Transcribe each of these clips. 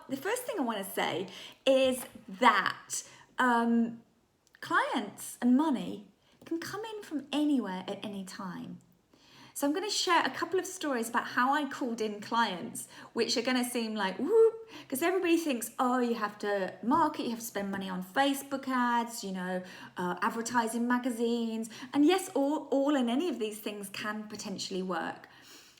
the first thing I want to say is that clients and money can come in from anywhere at any time. So I'm going to share a couple of stories about how I called in clients, which are going to seem like whoop, because everybody thinks, oh, you have to market, you have to spend money on Facebook ads, advertising magazines. And yes, all and any of these things can potentially work.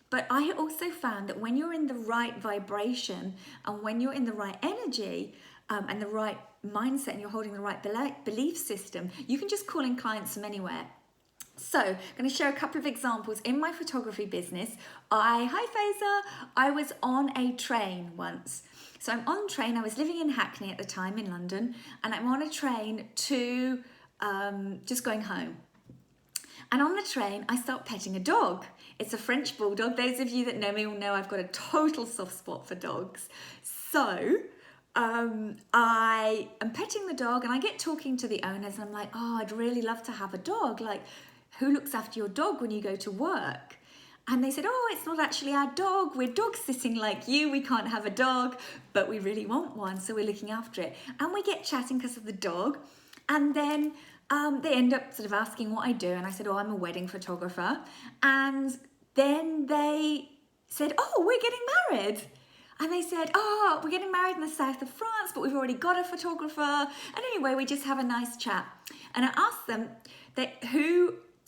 But I also found that when you're in the right vibration and when you're in the right energy and the right mindset and you're holding the right belief system, you can just call in clients from anywhere. So I'm going to share a couple of examples in my photography business. Hi Fazer, I was on a train once. So I'm on a train, I was living in Hackney at the time in London, and I'm on a train to just going home. And on the train, I start petting a dog. It's a French bulldog. Those of you that know me will know I've got a total soft spot for dogs. So I am petting the dog and I get talking to the owners and I'm like, oh, I'd really love to have a dog. Like, who looks after your dog when you go to work? And they said, oh, it's not actually our dog. We're dog sitting like you. We can't have a dog, but we really want one. So we're looking after it. And we get chatting because of the dog. And then they end up sort of asking what I do. And I said, oh, I'm a wedding photographer. And then they said, oh, we're getting married. And they said, oh, we're getting married in the south of France, but we've already got a photographer. And anyway, we just have a nice chat. And I asked them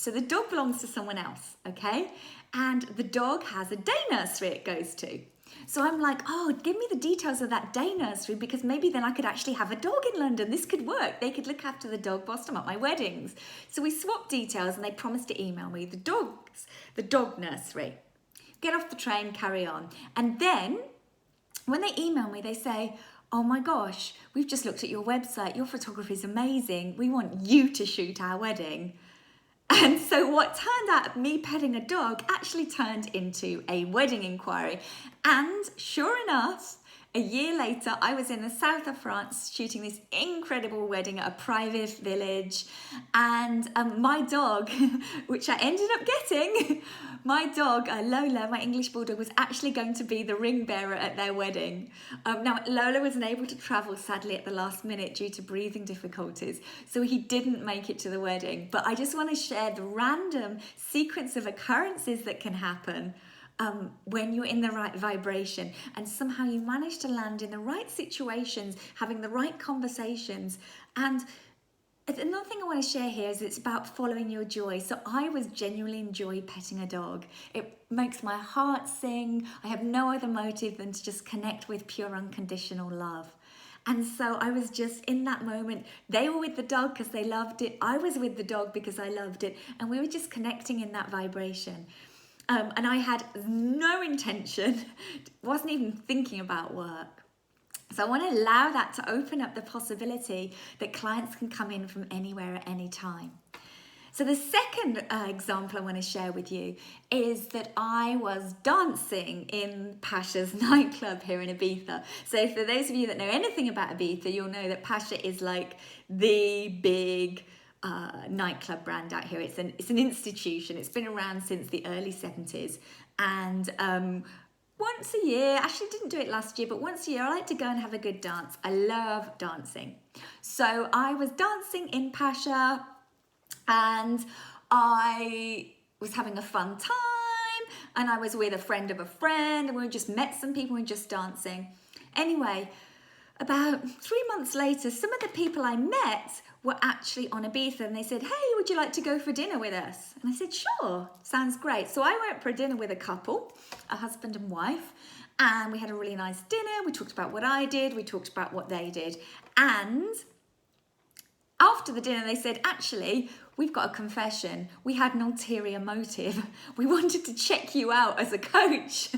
so the dog belongs to someone else, okay? And the dog has a day nursery it goes to. So I'm like, oh, give me the details of that day nursery because maybe then I could actually have a dog in London. This could work. They could look after the dog whilst I'm at my weddings. So we swapped details and they promised to email me the dog nursery. Get off the train, carry on. And then when they email me, they say, oh my gosh, we've just looked at your website. Your photography is amazing. We want you to shoot our wedding. And so what turned out, me petting a dog, actually turned into a wedding inquiry. And sure enough, a year later, I was in the south of France shooting this incredible wedding at a private village. And my dog, which I ended up getting, my dog, Lola, my English bulldog, was actually going to be the ring bearer at their wedding. Now, Lola wasn't able to travel, sadly, at the last minute due to breathing difficulties. So he didn't make it to the wedding. But I just want to share the random sequence of occurrences that can happen when you're in the right vibration and somehow you manage to land in the right situations, having the right conversations. And another thing I want to share here is it's about following your joy. So I was genuinely enjoy petting a dog. It makes my heart sing. I have no other motive than to just connect with pure unconditional love. And so I was just in that moment. They were with the dog because they loved it. I was with the dog because I loved it. And we were just connecting in that vibration. And I had no intention, wasn't even thinking about work. So I want to allow that to open up the possibility that clients can come in from anywhere at any time. So the second example I want to share with you is that I was dancing in Pasha's nightclub here in Ibiza. So for those of you that know anything about Ibiza, you'll know that Pasha is like the big nightclub brand out here. It's an institution. It's been around since the early 70s. And once a year, actually didn't do it last year, but once a year I like to go and have a good dance. I love dancing. So I was dancing in Pasha and I was having a fun time and I was with a friend of a friend and we just met some people and just dancing. Anyway, about 3 months later, some of the people I met were actually on Ibiza and they said, hey, would you like to go for dinner with us? And I said, sure, sounds great. So I went for a dinner with a couple, a husband and wife, and we had a really nice dinner. We talked about what I did, we talked about what they did. And after the dinner, they said, actually, we've got a confession. We had an ulterior motive. We wanted to check you out as a coach.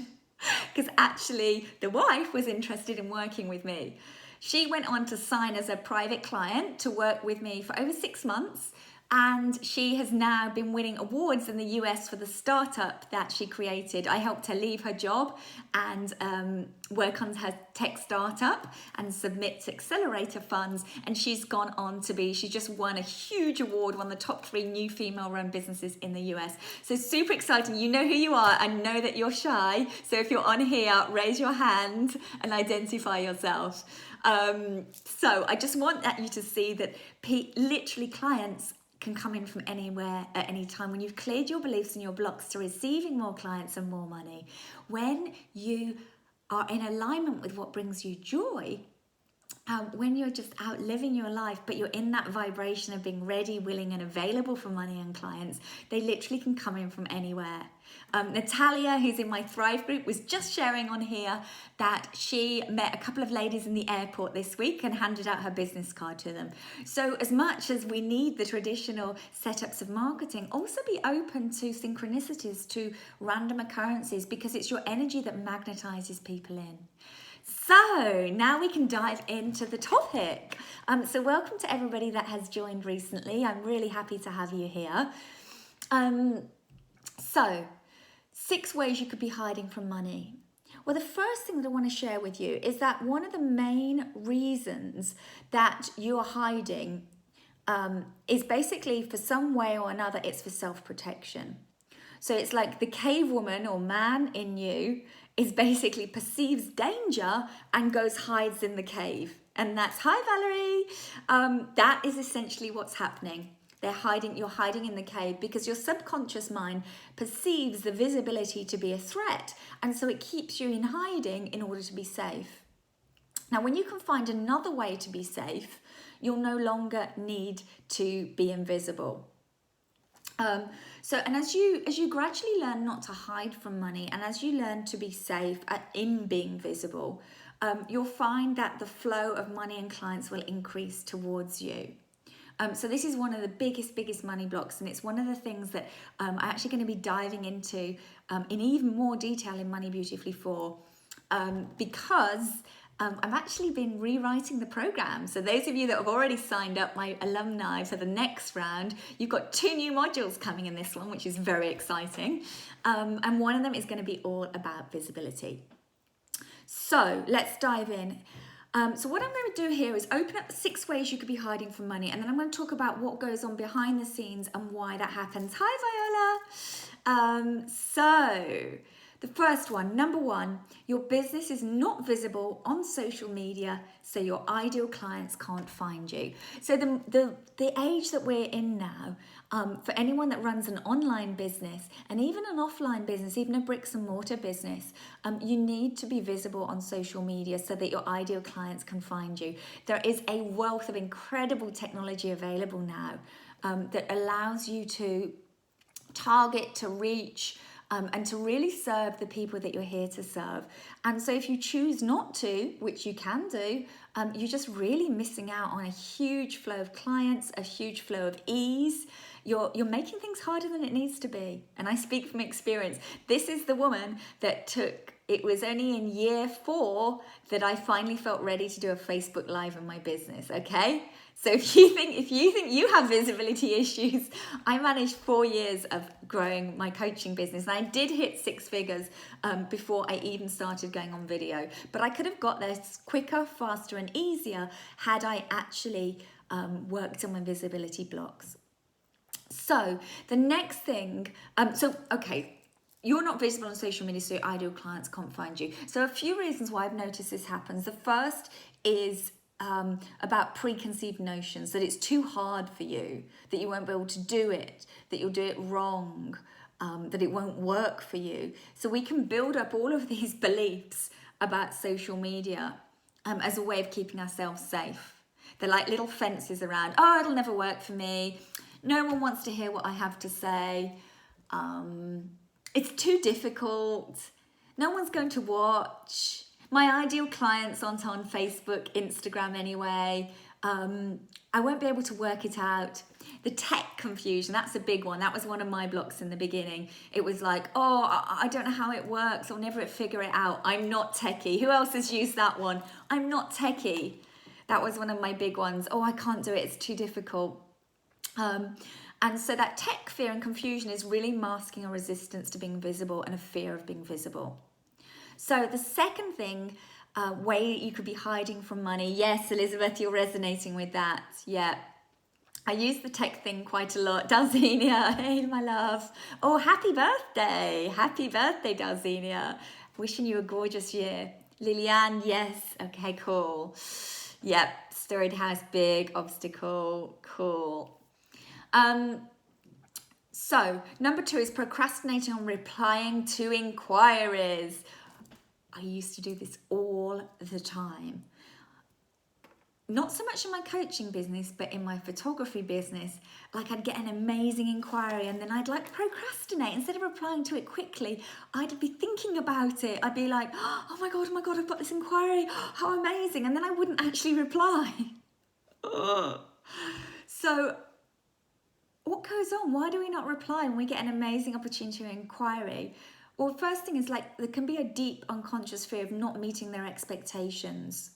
Because actually the wife was interested in working with me. She went on to sign as a private client to work with me for over 6 months. And she has now been winning awards in the US for the startup that she created. I helped her leave her job and work on her tech startup and submit to accelerator funds. And she's gone on to she just won a huge award, one of the top 3 new female-run businesses in the US. So super exciting. You know who you are and know that you're shy. So if you're on here, raise your hand and identify yourself. So I just want you to see that literally clients can come in from anywhere at any time. When you've cleared your beliefs and your blocks to receiving more clients and more money, when you are in alignment with what brings you joy, when you're just out living your life, but you're in that vibration of being ready, willing, and available for money and clients, they literally can come in from anywhere. Natalia, who's in my Thrive group, was just sharing on here that she met a couple of ladies in the airport this week and handed out her business card to them. So as much as we need the traditional setups of marketing, also be open to synchronicities, to random occurrences, because it's your energy that magnetizes people in. So now we can dive into the topic. So welcome to everybody that has joined recently. I'm really happy to have you here. So 6 ways you could be hiding from money. Well, the first thing that I want to share with you is that one of the main reasons that you are hiding is basically, for some way or another, it's for self-protection. So it's like the cave woman or man in you is basically perceives danger and hides in the cave. And that's, hi Valerie, that is essentially what's happening. You're hiding in the cave because your subconscious mind perceives the visibility to be a threat. And so it keeps you in hiding in order to be safe. Now, when you can find another way to be safe, you'll no longer need to be invisible. And as you gradually learn not to hide from money, and as you learn to be safe in being visible, you'll find that the flow of money and clients will increase towards you. So this is one of the biggest money blocks, and it's one of the things that I'm actually going to be diving into in even more detail in Money Beautifully 4, because I've actually been rewriting the program. So those of you that have already signed up, my alumni, for the next round, you've got 2 new modules coming in this one, which is very exciting. And one of them is going to be all about visibility. So let's dive in. So what I'm going to do here is open up 6 ways you could be hiding from money, and then I'm going to talk about what goes on behind the scenes and why that happens. Hi, Viola. So the first one, number 1, your business is not visible on social media, so your ideal clients can't find you. So the age that we're in now, for anyone that runs an online business and even an offline business, even a bricks and mortar business, you need to be visible on social media so that your ideal clients can find you. There is a wealth of incredible technology available now that allows you to target, to reach, and to really serve the people that you're here to serve. And so if you choose not to, which you can do, you're just really missing out on a huge flow of clients, a huge flow of ease. You're making things harder than it needs to be. And I speak from experience. This is the woman that it was only in year 4 that I finally felt ready to do a Facebook Live in my business, okay? So if you think you have visibility issues, I managed 4 years of growing my coaching business, and I did hit 6 figures before I even started going on video. But I could have got there quicker, faster, and easier had I actually worked on my visibility blocks. So the next thing, okay, you're not visible on social media, so your ideal clients can't find you. So a few reasons why I've noticed this happens. The first is about preconceived notions, that it's too hard for you, that you won't be able to do it, that you'll do it wrong, that it won't work for you. So we can build up all of these beliefs about social media as a way of keeping ourselves safe. They're like little fences around, oh, it'll never work for me. No one wants to hear what I have to say. It's too difficult. No one's going to watch. My ideal clients aren't on Facebook, Instagram anyway. I won't be able to work it out. The tech confusion, that's a big one. That was one of my blocks in the beginning. It was like, oh, I don't know how it works. I'll never figure it out. I'm not techie. Who else has used that one? I'm not techie. That was one of my big ones. Oh, I can't do it. It's too difficult. And so that tech fear and confusion is really masking a resistance to being visible and a fear of being visible. So the second thing, way you could be hiding from money. Yes, Elizabeth, you're resonating with that. Yeah. I use the tech thing quite a lot. Dalzinia, hey, my love. Oh, happy birthday. Happy birthday, Dalzinia. Wishing you a gorgeous year. Liliane, yes. Okay, cool. Yep, storied house, big obstacle. Cool. So, number 2 is procrastinating on replying to inquiries. I used to do this all the time. Not so much in my coaching business, but in my photography business. Like, I'd get an amazing inquiry and then I'd like procrastinate. Instead of replying to it quickly, I'd be thinking about it. I'd be like, oh my God, I've got this inquiry. How amazing. And then I wouldn't actually reply. So what goes on? Why do we not reply when we get an amazing opportunity or inquiry? Well, first thing is, like, there can be a deep unconscious fear of not meeting their expectations.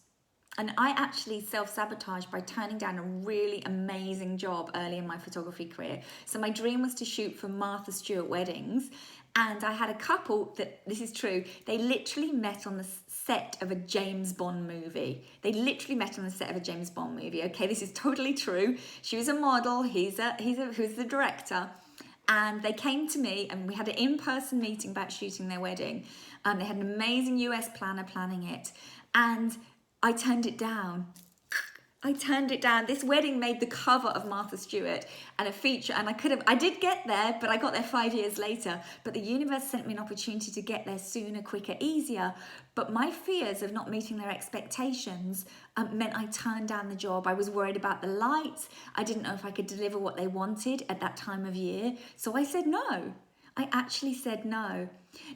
And I actually self-sabotaged by turning down a really amazing job early in my photography career. So my dream was to shoot for Martha Stewart weddings. And I had a couple that, this is true, they literally met on the set of a James Bond movie. They literally met on the set of a James Bond movie. Okay, this is totally true. She was a model, who's the director. And they came to me and we had an in-person meeting about shooting their wedding. They had an amazing US planner planning it. And I turned it down. This wedding made the cover of Martha Stewart and a feature, and I did get there, but I got there 5 years later. But the universe sent me an opportunity to get there sooner, quicker, easier. But my fears of not meeting their expectations meant I turned down the job. I was worried about the lights. I didn't know if I could deliver what they wanted at that time of year. So I said no. I actually said no.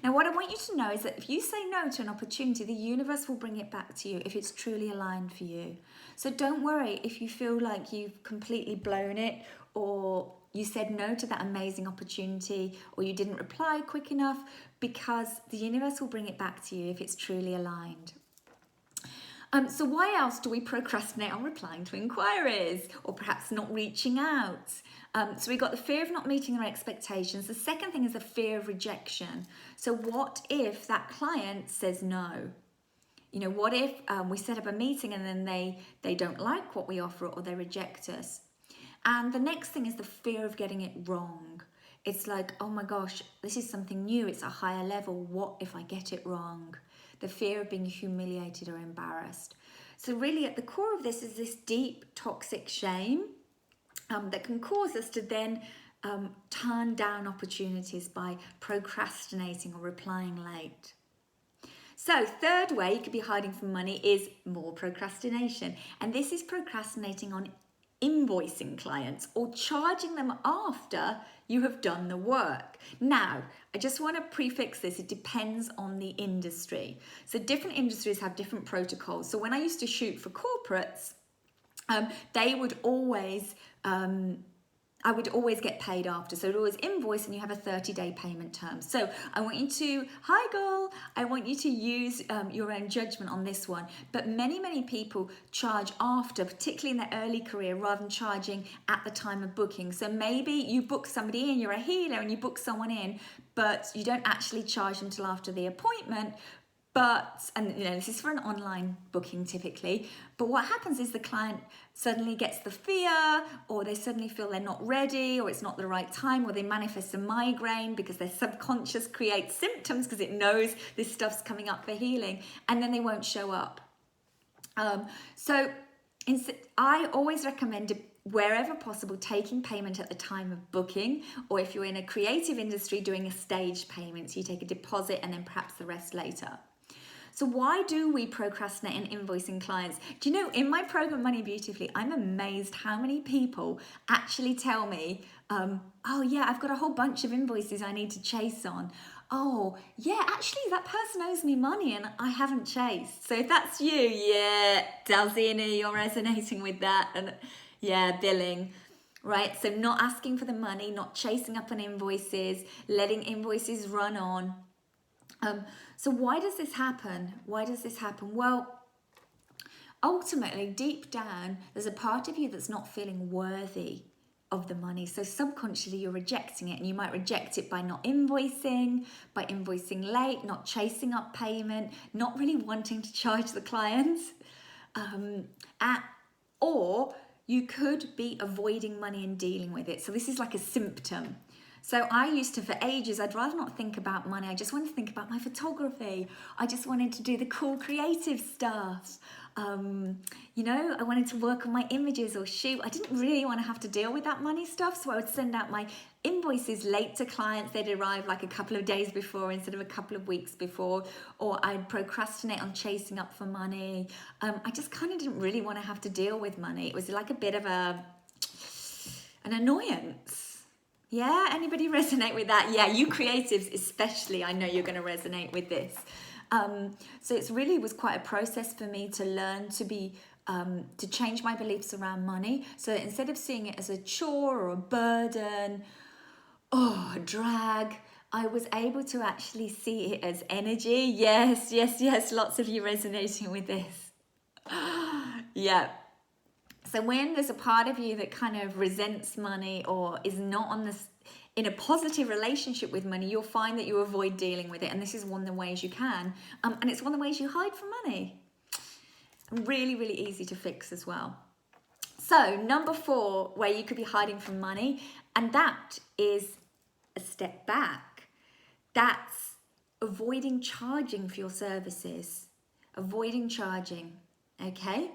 Now, what I want you to know is that if you say no to an opportunity, the universe will bring it back to you if it's truly aligned for you. So don't worry if you feel like you've completely blown it, or you said no to that amazing opportunity, or you didn't reply quick enough, because the universe will bring it back to you if it's truly aligned. So why else do we procrastinate on replying to inquiries, or perhaps not reaching out? So we got the fear of not meeting their expectations. The second thing is the fear of rejection. So what if that client says no? You know, what if we set up a meeting and then they don't like what we offer, or they reject us? And the next thing is the fear of getting it wrong. It's like, oh my gosh, this is something new. It's a higher level. What if I get it wrong? The fear of being humiliated or embarrassed. So really at the core of this is this deep toxic shame that can cause us to then turn down opportunities by procrastinating or replying late. So third way you could be hiding from money is more procrastination. And this is procrastinating on invoicing clients or charging them after you have done the work. Now, I just want to prefix this. It depends on the industry. So different industries have different protocols. So when I used to shoot for corporates, they would always, I would always get paid after. So I'd always invoice and you have a 30-day payment term. So I want you to, hi girl, I want you to use your own judgment on this one. But many people charge after, particularly in their early career, rather than charging at the time of booking. So maybe you book somebody in, you're a healer and you book someone in, but you don't actually charge them till after the appointment. And you know, this is for an online booking typically, but what happens is the client suddenly gets the fear, or they suddenly feel they're not ready, or it's not the right time, or they manifest a migraine because their subconscious creates symptoms because it knows this stuff's coming up for healing, and then they won't show up. So I always recommend, wherever possible, taking payment at the time of booking, or if you're in a creative industry, doing a staged payment. So you take a deposit and then perhaps the rest later. So why do we procrastinate in invoicing clients? Do you know, in my program Money Beautifully, I'm amazed how many people actually tell me, oh yeah, I've got a whole bunch of invoices I need to chase on. Oh yeah, actually that person owes me money and I haven't chased. So if that's you, yeah, Dalzina, you're resonating with that. And yeah, billing. Right, so not asking for the money, not chasing up on invoices, letting invoices run on. So why does this happen? Well, ultimately, deep down, there's a part of you that's not feeling worthy of the money. So subconsciously you're rejecting it, and you might reject it by not invoicing, by invoicing late, not chasing up payment, not really wanting to charge the clients. Or you could be avoiding money and dealing with it. So this is like a symptom. So I used to, for ages, I'd rather not think about money. I just wanted to think about my photography. I just wanted to do the cool creative stuff. I wanted to work on my images or shoot. I didn't really want to have to deal with that money stuff. So I would send out my invoices late to clients. They'd arrive like a couple of days before instead of a couple of weeks before. Or I'd procrastinate on chasing up for money. I just kind of didn't really want to have to deal with money. It was like a bit of an annoyance. Yeah, anybody resonate with that? Yeah, you creatives especially, I know you're going to resonate with this. So it really was quite a process for me to learn to change my beliefs around money. So instead of seeing it as a chore or a burden, a drag, I was able to actually see it as energy. Yes, lots of you resonating with this. Yeah. So when there's a part of you that kind of resents money or is not in a positive relationship with money, you'll find that you avoid dealing with it. And this is one of the ways you can. And it's one of the ways you hide from money. Really, really easy to fix as well. So number 4, where you could be hiding from money, and that is a step back. That's avoiding charging for your services. Avoiding charging, okay?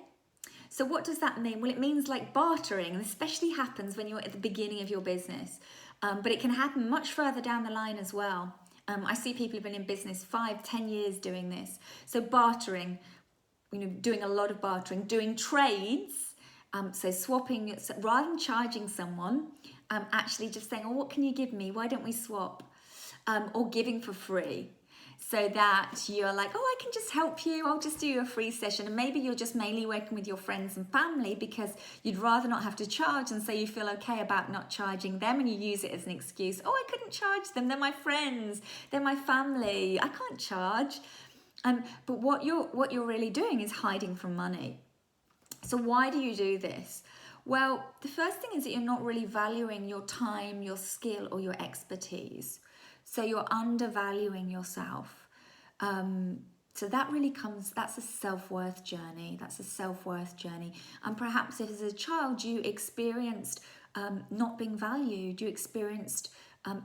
So what does that mean? Well, it means like bartering, and especially happens when you're at the beginning of your business. But it can happen much further down the line as well. I see people who've been in business 5-10 years doing this. So bartering, doing a lot of bartering, doing trades. So swapping, rather than charging someone, actually just saying, what can you give me? Why don't we swap? Or giving for free. So that you're like, I can just help you. I'll just do you a free session. And maybe you're just mainly working with your friends and family because you'd rather not have to charge. And so you feel okay about not charging them, and you use it as an excuse. I couldn't charge them. They're my friends. They're my family. I can't charge. But what you're really doing is hiding from money. So why do you do this? Well, the first thing is that you're not really valuing your time, your skill, or your expertise. So you're undervaluing yourself. So that really that's a self-worth journey. And perhaps if as a child you experienced not being valued, you experienced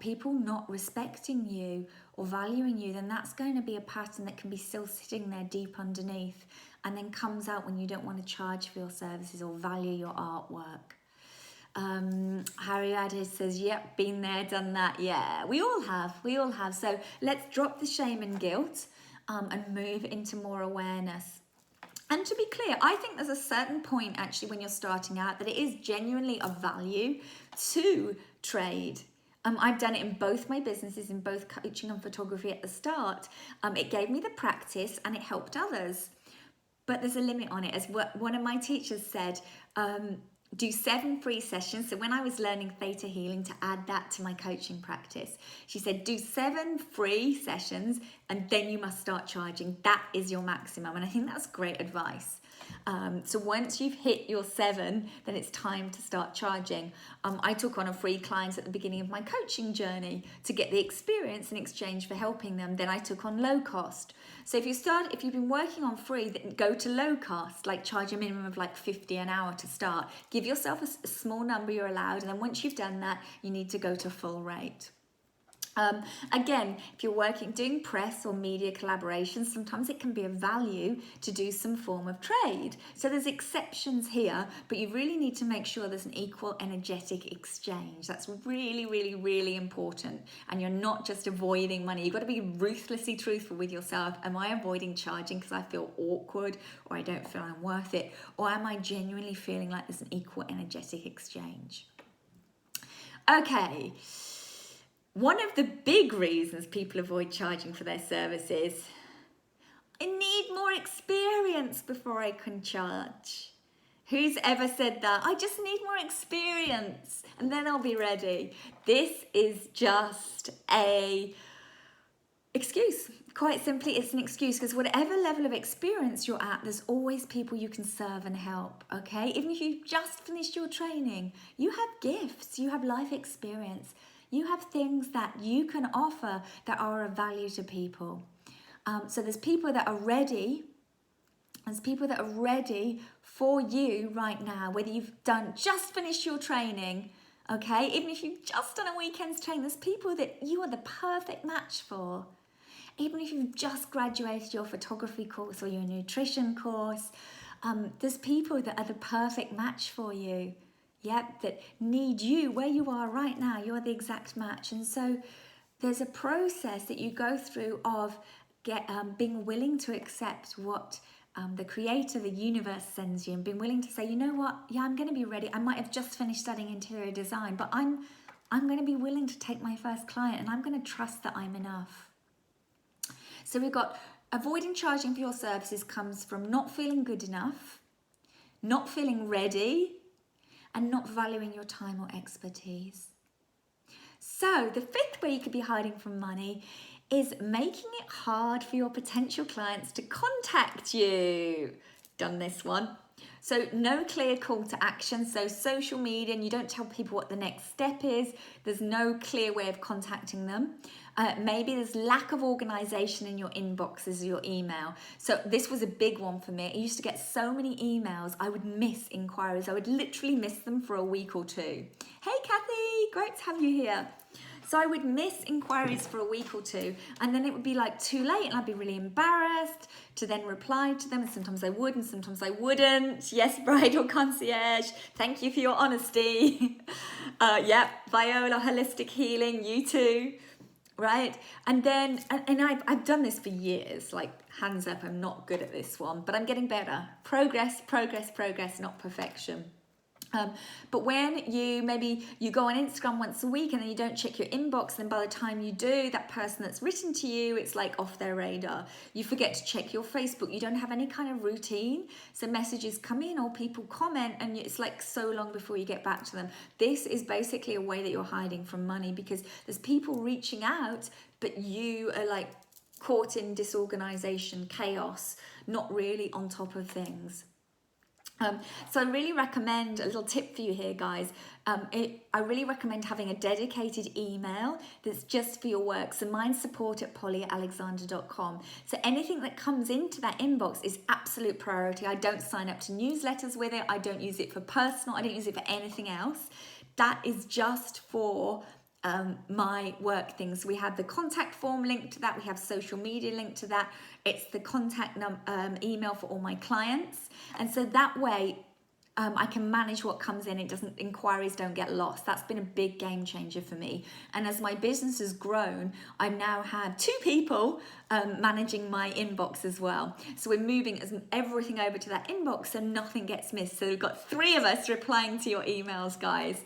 people not respecting you or valuing you, then that's going to be a pattern that can be still sitting there deep underneath, and then comes out when you don't want to charge for your services or value your artwork. Harriade says, yep, been there, done that. Yeah, we all have. So let's drop the shame and guilt and move into more awareness. And to be clear, I think there's a certain point actually when you're starting out that it is genuinely of value to trade. I've done it in both my businesses, in both coaching and photography at the start. It gave me the practice and it helped others. But there's a limit on it. As one of my teachers said, do 7 free sessions. So when I was learning theta healing, to add that to my coaching practice, she said, do 7 free sessions and then you must start charging. That is your maximum. And I think that's great advice. So once you've hit your 7, then it's time to start charging. I took on a free client at the beginning of my coaching journey to get the experience in exchange for helping them. Then I took on low cost. So if you've been working on free, then go to low cost, like charge a minimum of like 50 an hour to start. Give yourself a small number you're allowed. And then once you've done that, you need to go to full rate. Again, if you're doing press or media collaborations, sometimes it can be of value to do some form of trade. So there's exceptions here, but you really need to make sure there's an equal energetic exchange. That's really, really, really important. And you're not just avoiding money. You've got to be ruthlessly truthful with yourself. Am I avoiding charging because I feel awkward or I don't feel I'm worth it? Or am I genuinely feeling like there's an equal energetic exchange? Okay. One of the big reasons people avoid charging for their services, I need more experience before I can charge. Who's ever said that? I just need more experience and then I'll be ready. This is just a Excuse. Quite simply, it's an excuse, because whatever level of experience you're at, there's always people you can serve and help, okay? Even if you've just finished your training, you have gifts, you have life experience, you have things that you can offer that are of value to people. So there's people that are ready. There's people that are ready for you right now, whether you've just finished your training, okay? Even if you've just done a weekend's training, there's people that you are the perfect match for. Even if you've just graduated your photography course or your nutrition course, there's people that are the perfect match for you. Yep, that need you where you are right now. You're the exact match. And so there's a process that you go through of being willing to accept what the creator, the universe sends you, and being willing to say, you know what, yeah, I'm going to be ready. I might have just finished studying interior design, but I'm going to be willing to take my first client, and I'm going to trust that I'm enough. So we've got avoiding charging for your services comes from not feeling good enough, not feeling ready, and not valuing your time or expertise. So the fifth way you could be hiding from money is making it hard for your potential clients to contact you. Done this one. So no clear call to action. So social media, and you don't tell people what the next step is. There's no clear way of contacting them. Maybe there's lack of organization in your inboxes or your email. So this was a big one for me. I used to get so many emails, I would miss inquiries. I would literally miss them for a week or two. Hey Kathy, great to have you here. So I would miss inquiries for a week or two, and then it would be like too late, and I'd be really embarrassed to then reply to them. And sometimes I would, and sometimes I wouldn't. Yes, bridal concierge, thank you for your honesty. Viola, holistic healing, you too, right? And then, and I've done this for years, like hands up, I'm not good at this one, but I'm getting better. Progress, progress, progress, not perfection. But when you go on Instagram once a week and then you don't check your inbox, then by the time you do, that person that's written to you, it's like off their radar. You forget to check your Facebook. You don't have any kind of routine. So messages come in or people comment, and it's like so long before you get back to them. This is basically a way that you're hiding from money, because there's people reaching out, but you are like caught in disorganization, chaos, not really on top of things. So I really recommend, a little tip for you here, guys. I really recommend having a dedicated email that's just for your work. So mine's support@polly@alexandre.com. So anything that comes into that inbox is absolute priority. I don't sign up to newsletters with it. I don't use it for personal. I don't use it for anything else. That is just for my work things. We have the contact form linked to that. We have social media linked to that. It's the contact email for all my clients. And so that way I can manage what comes in. Inquiries don't get lost. That's been a big game changer for me. And as my business has grown, I now have 2 people managing my inbox as well. So we're moving everything over to that inbox so nothing gets missed. So we've got 3 of us replying to your emails, guys,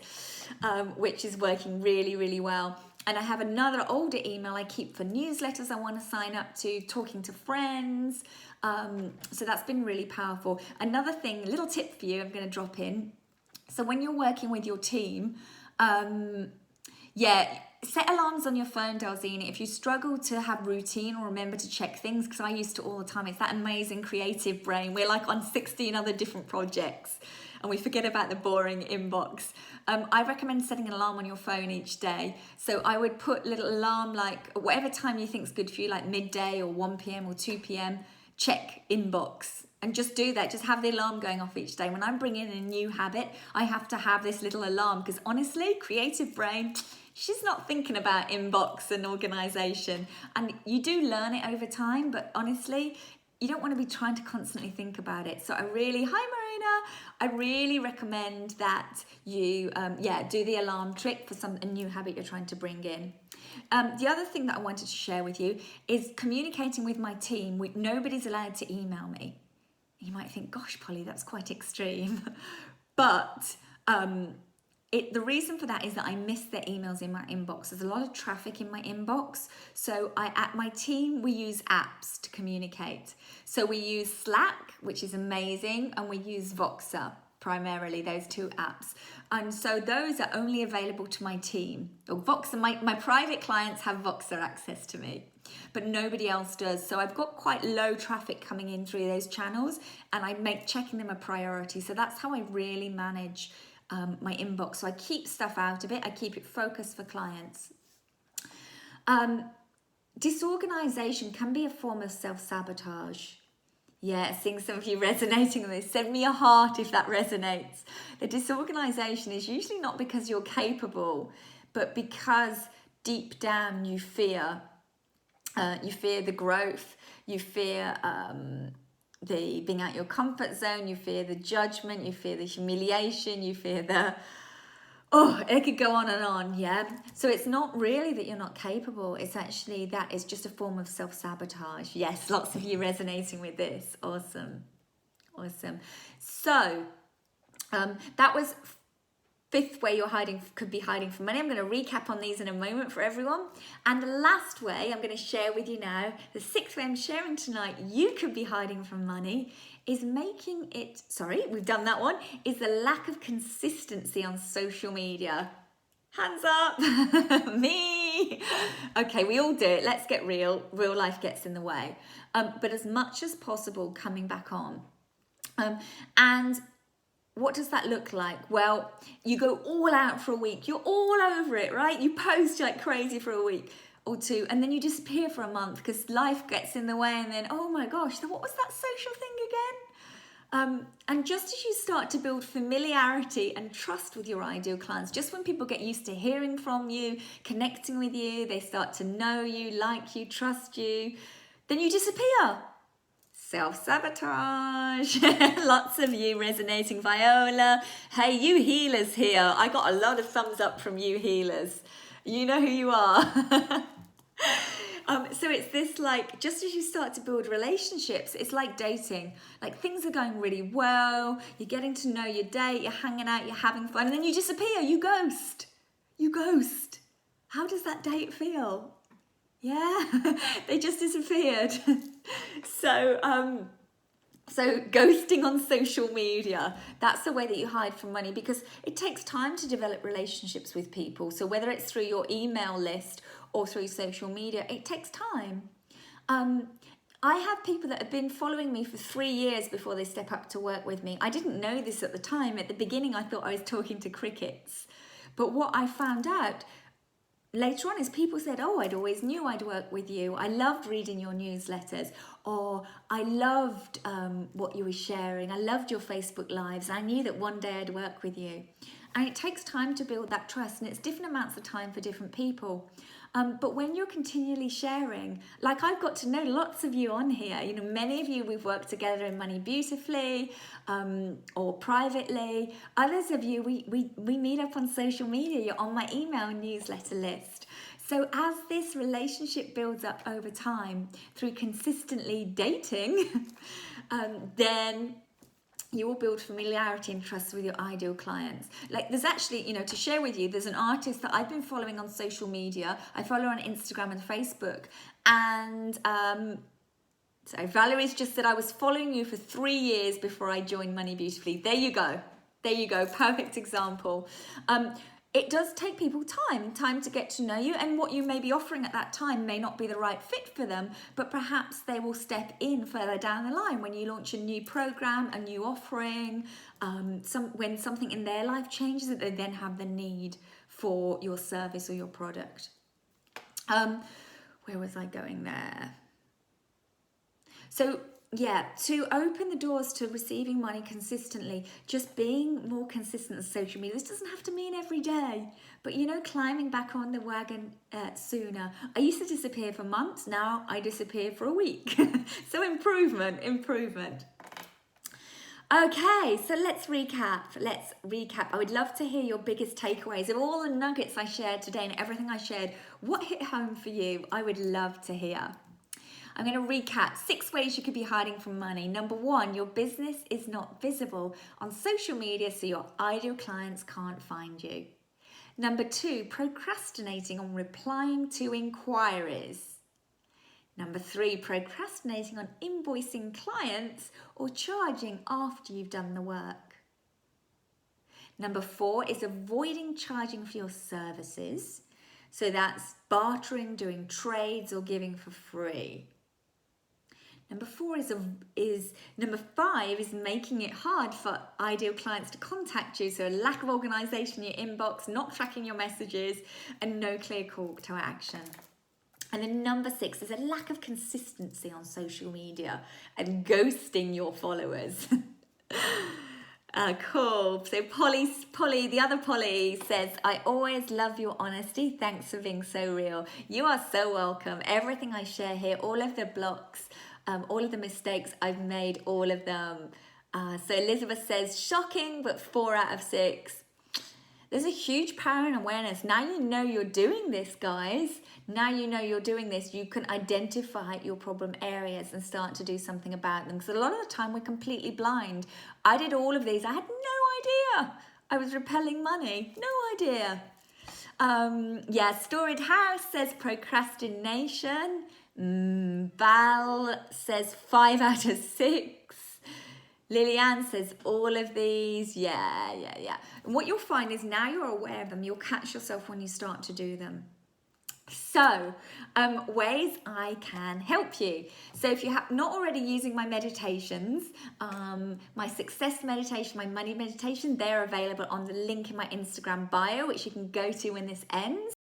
which is working really, really well. And I have another older email I keep for newsletters I want to sign up to, talking to friends. So that's been really powerful. Another thing, a little tip for you, I'm going to drop in. So when you're working with your team, set alarms on your phone, Dalzina. If you struggle to have routine or remember to check things, because I used to all the time, it's that amazing creative brain. We're like on 16 other different projects and we forget about the boring inbox. I recommend setting an alarm on your phone each day. So I would put a little alarm, like whatever time you think is good for you, like midday or 1 p.m. or 2 p.m, check inbox. And just do that, just have the alarm going off each day. When I'm bringing in a new habit, I have to have this little alarm, because honestly, creative brain, she's not thinking about inbox and organization. And you do learn it over time, but honestly, you don't want to be trying to constantly think about it. So hi Marina, I really recommend that you do the alarm trick for a new habit you're trying to bring in. The other thing that I wanted to share with you is communicating with my team. Nobody's allowed to email me. You might think, gosh, Polly, that's quite extreme. But the reason for that is that I miss their emails in my inbox. There's a lot of traffic in my inbox. So at my team, we use apps to communicate. So we use Slack, which is amazing, and we use Voxer. primarily, those two apps. And so those are only available to my team. Voxer, my private clients have Voxer access to me, but nobody else does. So I've got quite low traffic coming in through those channels, and I make checking them a priority. So that's how I really manage my inbox. So I keep stuff out of it. I keep it focused for clients. Disorganization can be a form of self-sabotage. Yeah, seeing some of you resonating with this. Send me a heart if that resonates. The disorganization is usually not because you're capable, but because deep down you fear the growth, you fear the being out your comfort zone, you fear the judgment, you fear the humiliation, you fear the, it could go on, yeah? So it's not really that you're not capable, it's actually that is just a form of self-sabotage. Yes, lots of you resonating with this. Awesome. So that was fifth way could be hiding from money. I'm going to recap on these in a moment for everyone. And the last way I'm going to share with you now, the sixth way I'm sharing tonight, you could be hiding from money, is we've done that one, is the lack of consistency on social media. Hands up. Me. Okay, we all do it. Let's get real. Real life gets in the way. But as much as possible, coming back on. And what does that look like? Well, you go all out for a week. You're all over it, right? You post like crazy for a week or two, and then you disappear for a month because life gets in the way, and then, oh my gosh, what was that social thing again? And just as you start to build familiarity and trust with your ideal clients, just when people get used to hearing from you, connecting with you, they start to know you, like you, trust you, then you disappear. Self-sabotage. Lots of you resonating. Viola, hey, you healers here. I got a lot of thumbs up from you healers. You know who you are. So it's this, like, just as you start to build relationships, it's like dating. Like, things are going really well, you're getting to know your date, you're hanging out, you're having fun, and then you disappear, you ghost. How does that date feel? Yeah, they just disappeared. So ghosting on social media, that's the way that you hide from money, because it takes time to develop relationships with people. So whether it's through your email list or through social media, it takes time. I have people that have been following me for 3 years before they step up to work with me. I didn't know this at the time. At the beginning, I thought I was talking to crickets. But what I found out later on is people said, I'd always knew I'd work with you. I loved reading your newsletters, or I loved what you were sharing. I loved your Facebook lives. I knew that one day I'd work with you. And it takes time to build that trust, and it's different amounts of time for different people. But when you're continually sharing, like I've got to know lots of you on here, many of you we've worked together in Money Beautifully or privately. Others of you, we meet up on social media, you're on my email newsletter list. So as this relationship builds up over time through consistently dating, then you will build familiarity and trust with your ideal clients. Like there's actually, to share with you, there's an artist that I've been following on social media. I follow her on Instagram and Facebook. And so Valerie's just said, I was following you for 3 years before I joined Money Beautifully. There you go. Perfect example. It does take people time to get to know you, and what you may be offering at that time may not be the right fit for them, but perhaps they will step in further down the line when you launch a new program, a new offering, when something in their life changes, that they then have the need for your service or your product. Where was I going there? So yeah, to open the doors to receiving money consistently, just being more consistent on social media. This doesn't have to mean every day, but climbing back on the wagon sooner. I used to disappear for months, now I disappear for a week. So improvement. Okay, so let's recap. I would love to hear your biggest takeaways of all the nuggets I shared today and everything I shared. What hit home for you? I would love to hear. I'm going to recap 6 ways you could be hiding from money. Number 1, your business is not visible on social media, so your ideal clients can't find you. Number 2, procrastinating on replying to inquiries. Number 3, procrastinating on invoicing clients or charging after you've done the work. Number 4 is avoiding charging for your services. So that's bartering, doing trades, or giving for free. Number 5 is making it hard for ideal clients to contact you. So a lack of organisation in your inbox, not tracking your messages, and no clear call to action. And then number 6 is a lack of consistency on social media and ghosting your followers. Cool. So Polly, the other Polly says, I always love your honesty. Thanks for being so real. You are so welcome. Everything I share here, all of the blocks, all of the mistakes I've made, all of them. So Elizabeth says, shocking, but 4 out of 6. There's a huge power in awareness. Now you know you're doing this, guys. Now you know you're doing this. You can identify your problem areas and start to do something about them. Because a lot of the time we're completely blind. I did all of these. I had no idea. I was repelling money. No idea. Storied House says procrastination. Val says 5 out of 6. Lillian says all of these. Yeah. And what you'll find is now you're aware of them, you'll catch yourself when you start to do them. So, ways I can help you. So if you have not already using my meditations, my success meditation, my money meditation, they're available on the link in my Instagram bio, which you can go to when this ends.